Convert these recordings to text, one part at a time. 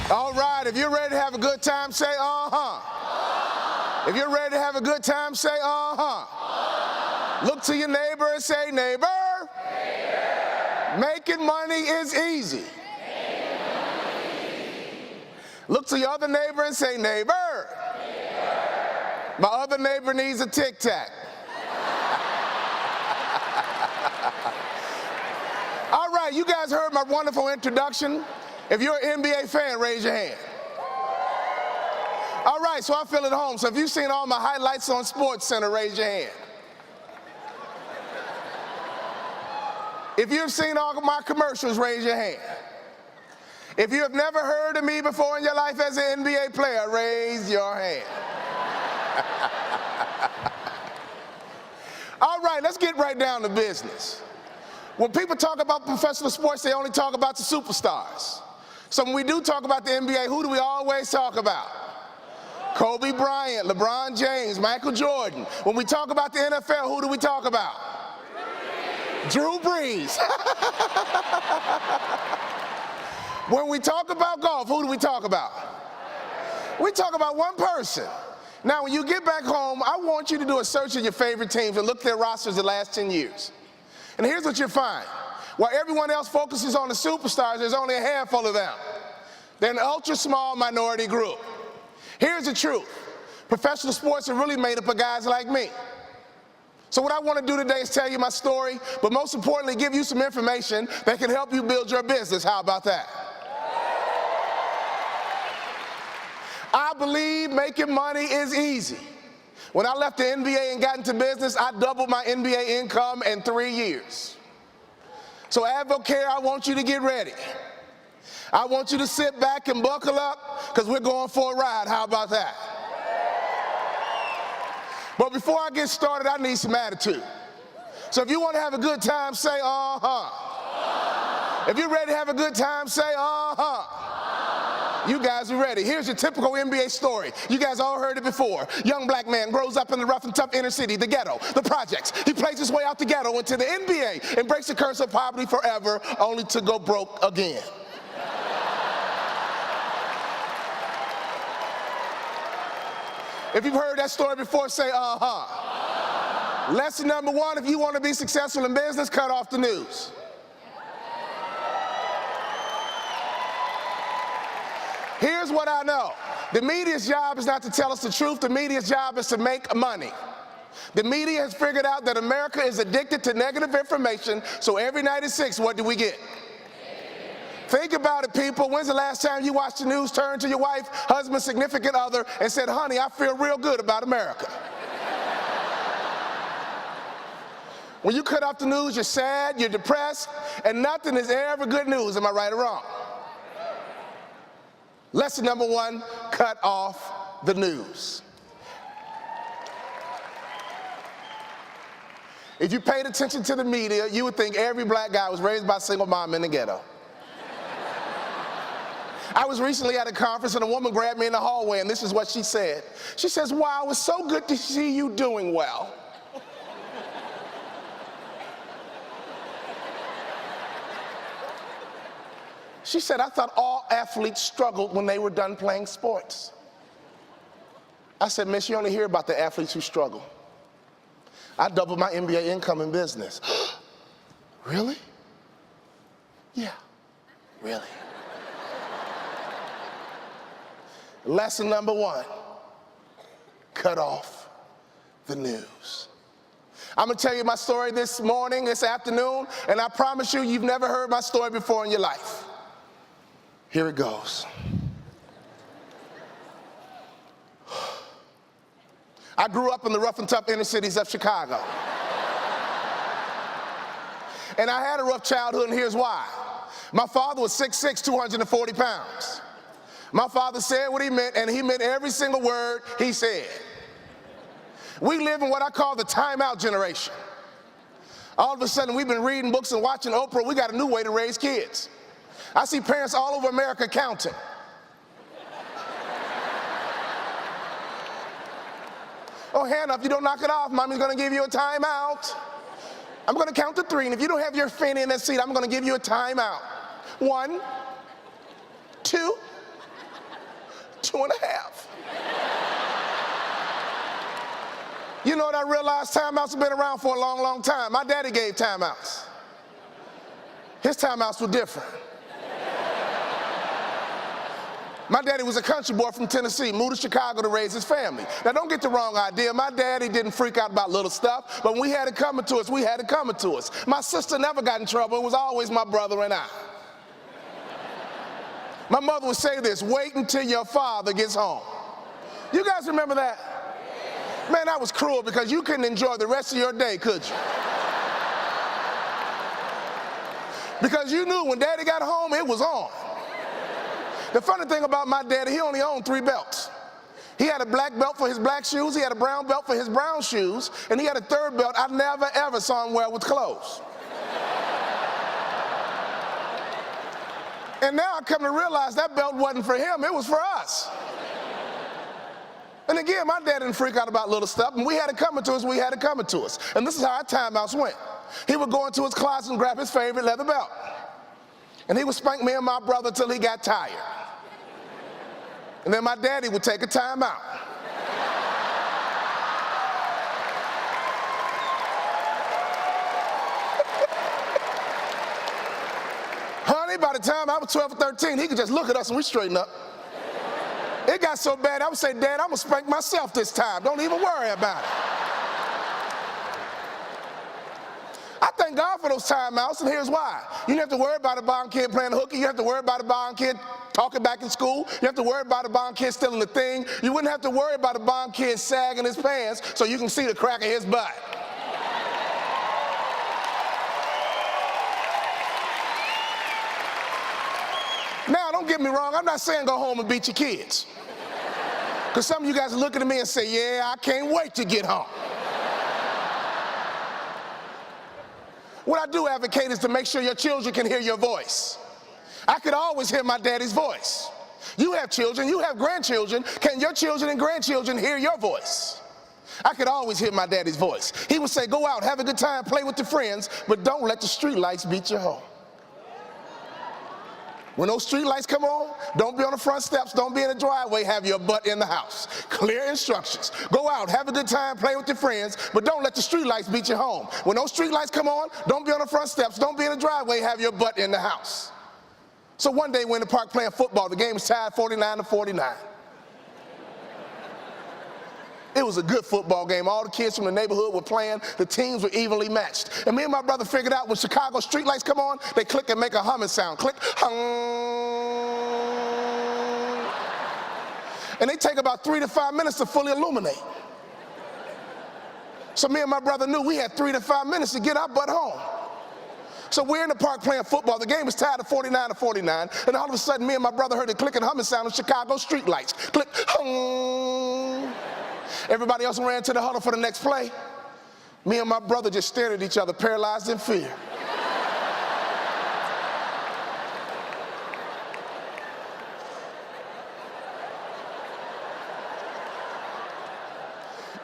All right, if you're ready to have a good time, say uh-huh. If you're ready to have a good time, say uh-huh. Look to your neighbor and say, neighbor, making money is easy. Look to your other neighbor and say, neighbor, my other neighbor needs a Tic Tac. All right, you guys heard my wonderful introduction. If you're an NBA fan, raise your hand. All right, so I feel at home. So if you've seen all my highlights on SportsCenter, raise your hand. If you've seen all of my commercials, raise your hand. If you have never heard of me before in your life as an NBA player, raise your hand. All right, let's get right down to business. When people talk about professional sports, they only talk about the superstars. So when we do talk about the NBA, who do we always talk about? Kobe Bryant, LeBron James, Michael Jordan. When we talk about the NFL, who do we talk about? Drew Brees. When we talk about golf, who do we talk about? We talk about one person. Now, when you get back home, I want you to do a search of your favorite teams and look at their rosters the last 10 years. And here's what you'll find. While everyone else focuses on the superstars, there's only a handful of them. They're an ultra-small minority group. Here's the truth. Professional sports are really made up of guys like me. So what I want to do today is tell you my story, but most importantly, give you some information that can help you build your business. How about that? I believe making money is easy. When I left the NBA and got into business, I doubled my NBA income in 3 years. So Advocare, I want you to get ready. I want you to sit back and buckle up because we're going for a ride. How about that? But before I get started, I need some attitude. So if you want to have a good time, say uh-huh. If you're ready to have a good time, say uh-huh. You guys are ready. Here's your typical NBA story. You guys all heard it before. Young black man grows up in the rough and tough inner city, the ghetto, the projects. He plays his way out the ghetto into the NBA and breaks the curse of poverty forever, only to go broke again. If you've heard that story before, say uh-huh. Lesson number one, if you want to be successful in business, cut off the news. Here's what I know. The media's job is not to tell us the truth. The media's job is to make money. The media has figured out that America is addicted to negative information, so every night at 6, what do we get? Think about it, people. When's the last time you watched the news, turned to your wife, husband, significant other, and said, honey, I feel real good about America? When you cut off the news, you're sad, you're depressed, and nothing is ever good news. Am I right or wrong? Lesson number one, cut off the news. If you paid attention to the media, you would think every black guy was raised by a single mom in the ghetto. I was recently at a conference and a woman grabbed me in the hallway and this is what she said. She says, wow, it was so good to see you doing well. She said, I thought all athletes struggled when they were done playing sports. I said, miss, you only hear about the athletes who struggle. I doubled my NBA income in business. Really? Yeah, really. Lesson number one, cut off the news. I'm gonna tell you my story this morning, this afternoon, and I promise you, you've never heard my story before in your life. Here it goes. I grew up in the rough and tough inner cities of Chicago. And I had a rough childhood, and here's why. My father was 6'6", 240 pounds. My father said what he meant, and he meant every single word he said. We live in what I call the timeout generation. All of a sudden, we've been reading books and watching Oprah. We got a new way to raise kids. I see parents all over America counting. Oh, hand up, if you don't knock it off, mommy's gonna give you a timeout. I'm gonna count to 3, and if you don't have your fanny in that seat, I'm gonna give you a timeout. 1, 2, 2.5. You know what I realized? Timeouts have been around for a long, long time. My daddy gave timeouts. His timeouts were different. My daddy was a country boy from Tennessee, moved to Chicago to raise his family. Now, don't get the wrong idea. My daddy didn't freak out about little stuff, but when we had it coming to us, we had it coming to us. My sister never got in trouble. It was always my brother and I. My mother would say this: wait until your father gets home. You guys remember that? Man, that was cruel because you couldn't enjoy the rest of your day, could you? Because you knew when daddy got home, it was on. The funny thing about my daddy, he only owned 3 belts. He had a black belt for his black shoes, he had a brown belt for his brown shoes, and he had a 3rd belt I never ever saw him wear with clothes. And now I come to realize that belt wasn't for him, it was for us. And again, my dad didn't freak out about little stuff, and we had it coming to us, we had it coming to us. And this is how our timeouts went. He would go into his closet and grab his favorite leather belt. And he would spank me and my brother till he got tired. And then my daddy would take a timeout. Honey, by the time I was 12 or 13, he could just look at us and we straighten up. It got so bad, I would say, Dad, I'm gonna spank myself this time. Don't even worry about it. I thank God for those timeouts, and here's why. You don't have to worry about a bomb kid playing hooky. You have to worry about a bomb kid talking back in school. You have to worry about a bomb kid stealing the thing. You wouldn't have to worry about a bomb kid sagging his pants so you can see the crack of his butt. Now, don't get me wrong. I'm not saying go home and beat your kids. Because some of you guys are looking at me and say, yeah, I can't wait to get home. What I do advocate is to make sure your children can hear your voice. I could always hear my daddy's voice. You have children, you have grandchildren. Can your children and grandchildren hear your voice? I could always hear my daddy's voice. He would say, go out, have a good time, play with your friends, but don't let the street lights beat you home. When those street lights come on, don't be on the front steps, don't be in the driveway, have your butt in the house. Clear instructions. Go out, have a good time, play with your friends, but don't let the street lights beat you home. When those street lights come on, don't be on the front steps, don't be in the driveway, have your butt in the house. So one day we're in the park playing football. The game was tied 49-49. It was a good football game. All the kids from the neighborhood were playing. The teams were evenly matched. And me and my brother figured out when Chicago street lights come on, they click and make a humming sound. Click, hum. And they take about 3 to 5 minutes to fully illuminate. So me and my brother knew we had 3 to 5 minutes to get our butt home. So we're in the park playing football. The game was tied to 49-49. And all of a sudden, me and my brother heard the click and humming sound of Chicago street lights. Click, hum. Everybody else ran to the huddle for the next play. Me and my brother just stared at each other, paralyzed in fear.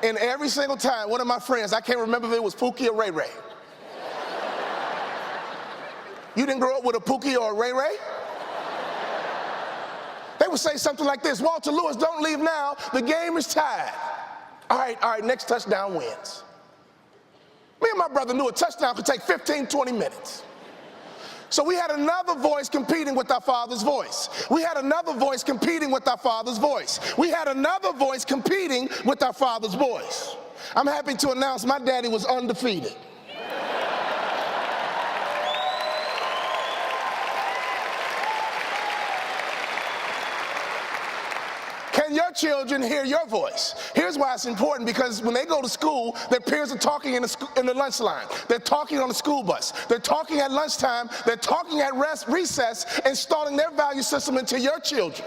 And every single time, one of my friends, I can't remember if it was Pookie or Ray Ray. You didn't grow up with a Pookie or a Ray Ray? They would say something like this: Walter Lewis, don't leave now, the game is tied. All right, next touchdown wins. Me and my brother knew a touchdown could take 15, 20 minutes. So we had another voice competing with our father's voice. We had another voice competing with our father's voice. We had another voice competing with our father's voice. I'm happy to announce my daddy was undefeated. Can your children hear your voice? Here's why it's important, because when they go to school, their peers are talking in the lunch line. They're talking on the school bus. They're talking at lunchtime. They're talking at recess, installing their value system into your children.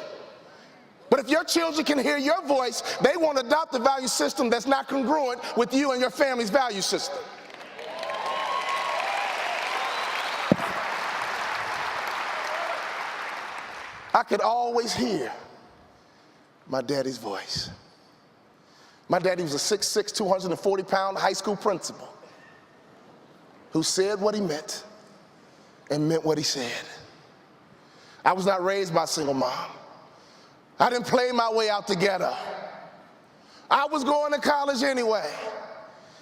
But if your children can hear your voice, they won't adopt a value system that's not congruent with you and your family's value system. I could always hear my daddy's voice. My daddy was a 6'6", 240-pound high school principal who said what he meant and meant what he said. I was not raised by a single mom. I didn't play my way out the ghetto. I was going to college anyway.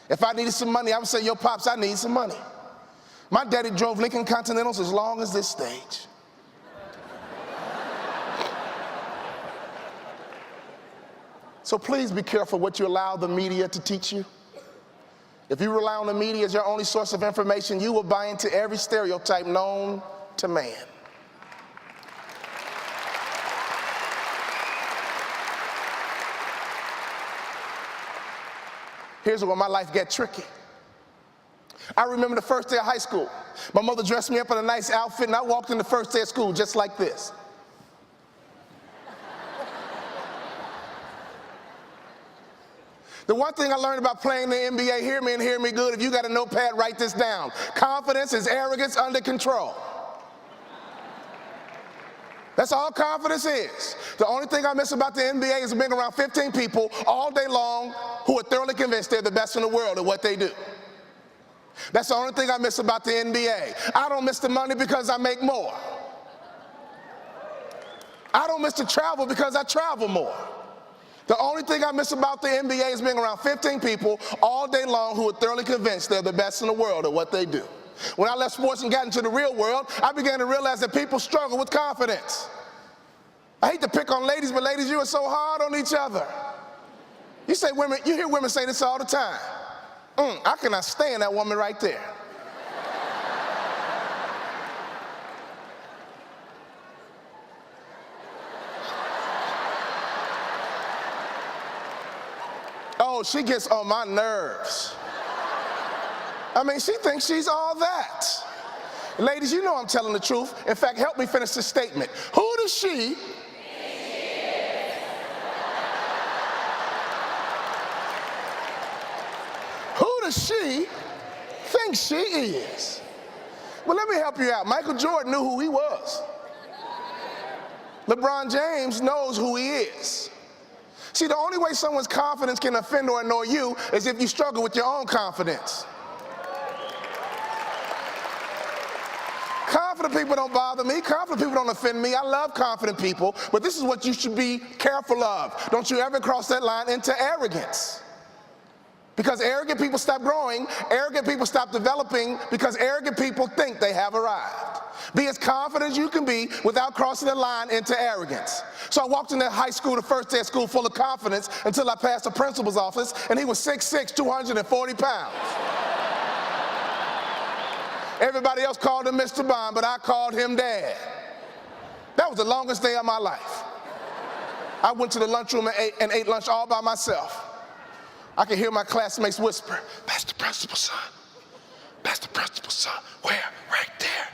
If I needed some money, I would say, yo, Pops, I need some money. My daddy drove Lincoln Continentals as long as this stage. So please be careful what you allow the media to teach you. If you rely on the media as your only source of information, you will buy into every stereotype known to man. Here's where my life got tricky. I remember the first day of high school. My mother dressed me up in a nice outfit, and I walked in the first day of school just like this. The one thing I learned about playing the NBA, hear me and hear me good, if you got a notepad, write this down. Confidence is arrogance under control. That's all confidence is. The only thing I miss about the NBA is being around 15 people all day long who are thoroughly convinced they're the best in the world at what they do. That's the only thing I miss about the NBA. I don't miss the money because I make more. I don't miss the travel because I travel more. The only thing I miss about the NBA is being around 15 people all day long who are thoroughly convinced they're the best in the world at what they do. When I left sports and got into the real world, I began to realize that people struggle with confidence. I hate to pick on ladies, but ladies, you are so hard on each other. You hear women say this all the time. I cannot stand that woman right there. Oh, she gets on my nerves. I mean, she thinks she's all that. Ladies, you know I'm telling the truth. In fact, help me finish this statement. Who does she think she is? Well, let me help you out. Michael Jordan knew who he was. LeBron James knows who he is. See, the only way someone's confidence can offend or annoy you is if you struggle with your own confidence. Confident people don't bother me. Confident people don't offend me. I love confident people, but this is what you should be careful of. Don't you ever cross that line into arrogance. Because arrogant people stop growing, arrogant people stop developing, because arrogant people think they have arrived. Be as confident as you can be without crossing the line into arrogance. So I walked into high school the first day of school full of confidence until I passed the principal's office, and he was 6'6", 240 pounds. Everybody else called him Mr. Bond, but I called him Dad. That was the longest day of my life. I went to the lunchroom and ate lunch all by myself. I could hear my classmates whisper, "That's the principal's son. That's the principal's son." Where? Right there.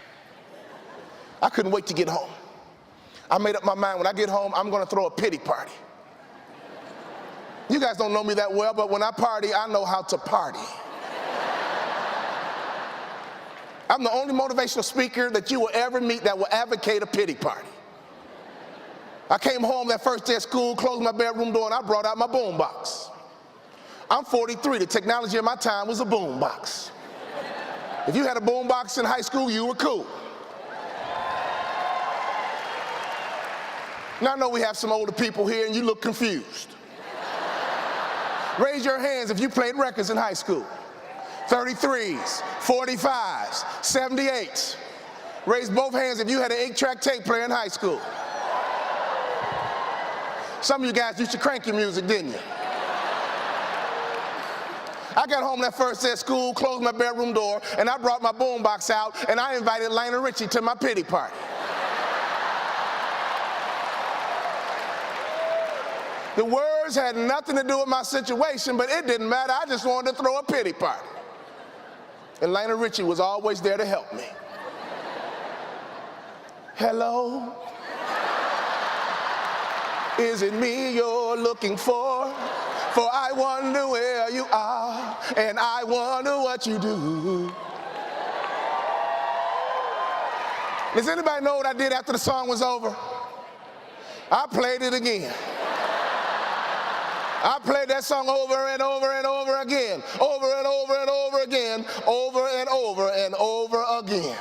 I couldn't wait to get home. I made up my mind, when I get home, I'm going to throw a pity party. You guys don't know me that well, but when I party, I know how to party. I'm the only motivational speaker that you will ever meet that will advocate a pity party. I came home that first day of school, closed my bedroom door, and I brought out my boombox. I'm 43. The technology of my time was a boombox. If you had a boombox in high school, you were cool. Now I know we have some older people here and you look confused. Raise your hands if you played records in high school. 33s, 45s, 78s. Raise both hands if you had an 8-track tape player in high school. Some of you guys used to crank your music, didn't you? I got home that first day of school, closed my bedroom door, and I brought my boombox out, and I invited Lionel Richie to my pity party. The words had nothing to do with my situation, but it didn't matter. I just wanted to throw a pity party. And Lionel Richie was always there to help me. Hello? Is it me you're looking for? For I wonder where you are, and I wonder what you do. Does anybody know what I did after the song was over? I played it again. I played that song over and over and over again, over and over and over again, over and over and over again.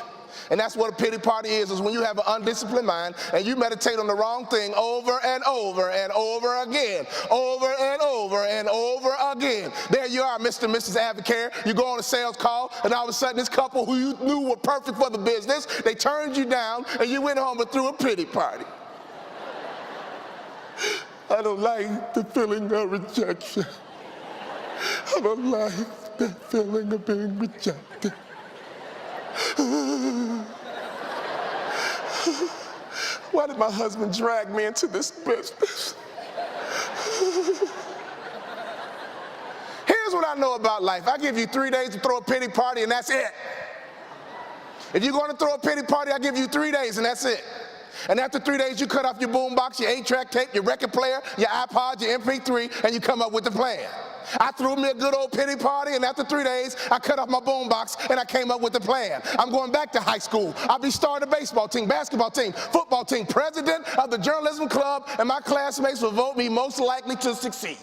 And that's what a pity party is when you have an undisciplined mind and you meditate on the wrong thing over and over and over again, over and over and over again. There you are, Mr. and Mrs. Advocate. You go on a sales call, and all of a sudden this couple who you knew were perfect for the business, they turned you down, and you went home and threw a pity party. I don't like the feeling of rejection. I don't like the feeling of being rejected. Why did my husband drag me into this business? Here's what I know about life. I give you 3 days to throw a pity party, and that's it. If you're going to throw a pity party, I give you 3 days, and that's it. And after 3 days, you cut off your boombox, your 8-track tape, your record player, your iPod, your MP3, and you come up with a plan. I threw me a good old pity party, and after 3 days, I cut off my boombox, and I came up with a plan. I'm going back to high school. I'll be starting a baseball team, basketball team, football team, president of the journalism club, and my classmates will vote me most likely to succeed.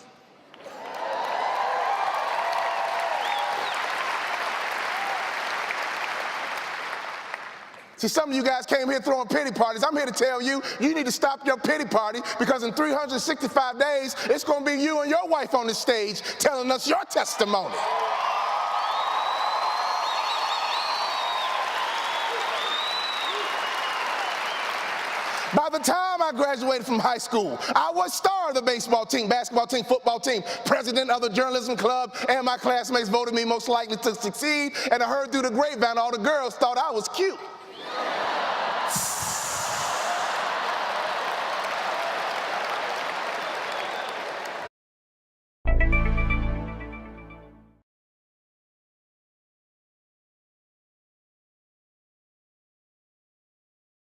See, some of you guys came here throwing pity parties. I'm here to tell you, you need to stop your pity party, because in 365 days, it's going to be you and your wife on the stage telling us your testimony. By the time I graduated from high school, I was star of the baseball team, basketball team, football team, president of the journalism club, and my classmates voted me most likely to succeed, and I heard through the grapevine all the girls thought I was cute.